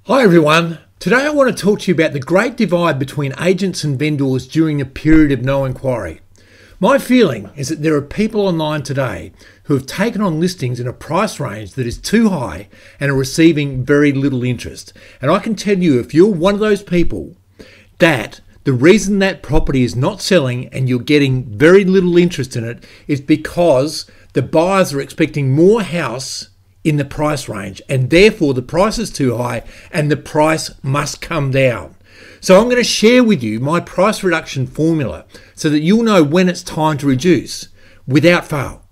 Hi everyone. Today I want to talk to you about the great divide between agents and vendors during a period of no inquiry. My feeling is that there are people online today who have taken on listings in a price range that is too high and are receiving very little interest. And I can tell you, if you're one of those people, that the reason that property is not selling and you're getting very little interest in it is because the buyers are expecting more house in the price range, and therefore the price is too high and the price must come down. So I'm going to share with you my price reduction formula so that you'll know when it's time to reduce without fail.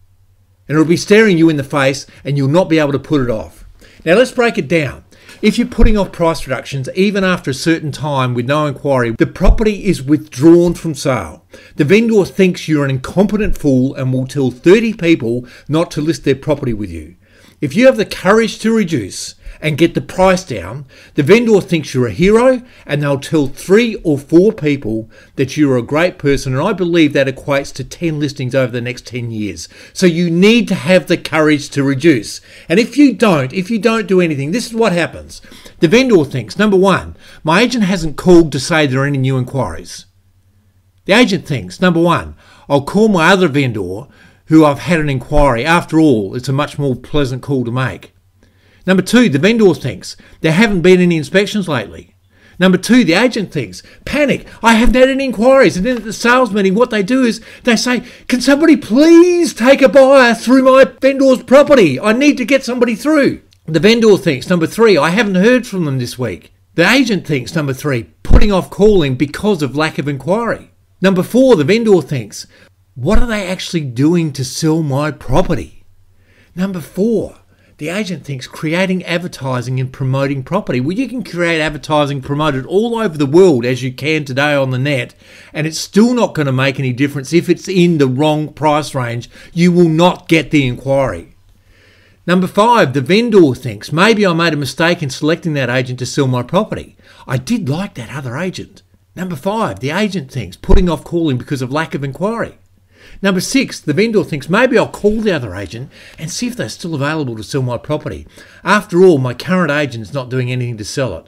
And it'll be staring you in the face and you'll not be able to put it off. Now let's break it down. If you're putting off price reductions even after a certain time with no inquiry, the property is withdrawn from sale. The vendor thinks you're an incompetent fool and will tell 30 people not to list their property with you. If you have the courage to reduce and get the price down, the vendor thinks you're a hero and they'll tell 3 or 4 people that you're a great person, and I believe that equates to 10 listings over the next 10 years. So you need to have the courage to reduce. And if you don't do anything, this is what happens. The vendor thinks, number one, my agent hasn't called to say there are any new inquiries. The agent thinks, number one, I'll call my other vendor who I've had an inquiry. After all, it's a much more pleasant call to make. Number two, the vendor thinks there haven't been any inspections lately. Number two, the agent thinks, panic, I haven't had any inquiries. And then at the sales meeting, what they do is they say, can somebody please take a buyer through my vendor's property? I need to get somebody through. The vendor thinks, number three, I haven't heard from them this week. The agent thinks, number three, putting off calling because of lack of inquiry. Number four, the vendor thinks, what are they actually doing to sell my property? Number four, the agent thinks creating advertising and promoting property. Well, you can create advertising promoted all over the world as you can today on the net, and it's still not going to make any difference if it's in the wrong price range. You will not get the inquiry. Number five, the vendor thinks, maybe I made a mistake in selecting that agent to sell my property. I did like that other agent. Number five, the agent thinks, putting off calling because of lack of inquiry. Number six, the vendor thinks, maybe I'll call the other agent and see if they're still available to sell my property. After all, my current agent is not doing anything to sell it.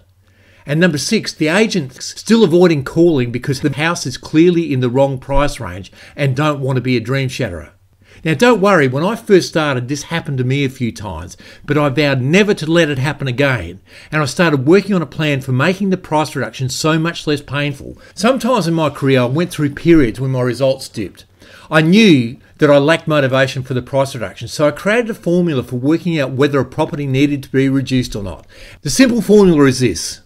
And number six, the agent's still avoiding calling because the house is clearly in the wrong price range and don't want to be a dream shatterer. Now don't worry, when I first started, this happened to me a few times, but I vowed never to let it happen again, and I started working on a plan for making the price reduction so much less painful. Sometimes in my career, I went through periods when my results dipped. I knew that I lacked motivation for the price reduction, so I created a formula for working out whether a property needed to be reduced or not. The simple formula is this.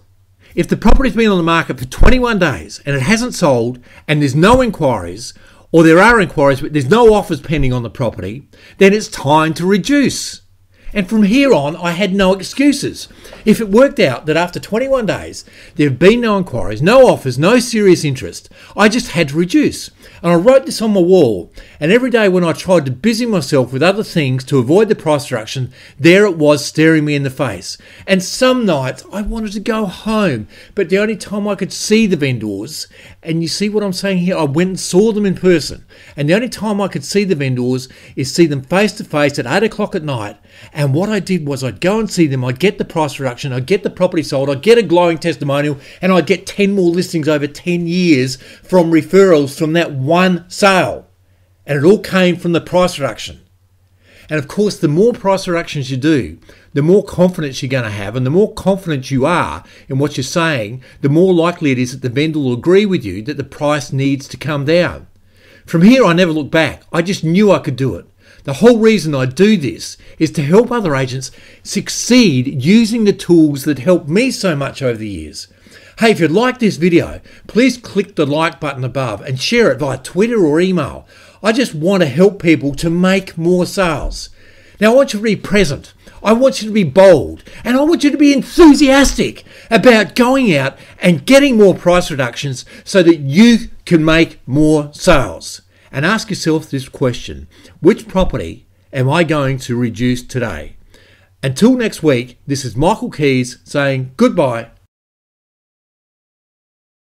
If the property's been on the market for 21 days and it hasn't sold and there's no inquiries, or there are inquiries but there's no offers pending on the property, then it's time to reduce. And from here on, I had no excuses. If it worked out that after 21 days, there have been no inquiries, no offers, no serious interest, I just had to reduce. And I wrote this on my wall. And every day when I tried to busy myself with other things to avoid the price reduction, there it was staring me in the face. And some nights I wanted to go home, but the only time I could see the vendors, and you see what I'm saying here, I went and saw them in person. And the only time I could see the vendors is see them face to face at 8 o'clock at night. And what I did was I'd go and see them, I'd get the price reduction, I'd get the property sold, I'd get a glowing testimonial, and I'd get 10 more listings over 10 years from referrals from that one sale. And it all came from the price reduction. And of course, the more price reductions you do, the more confidence you're going to have, and the more confident you are in what you're saying, the more likely it is that the vendor will agree with you that the price needs to come down. From here, I never looked back. I just knew I could do it. The whole reason I do this is to help other agents succeed using the tools that helped me so much over the years. Hey, if you like this video, please click the like button above and share it via Twitter or email. I just want to help people to make more sales. Now, I want you to be present. I want you to be bold, and I want you to be enthusiastic about going out and getting more price reductions so that you can make more sales. And ask yourself this question: which property am I going to reduce today? Until next week, this is Michael Kies saying goodbye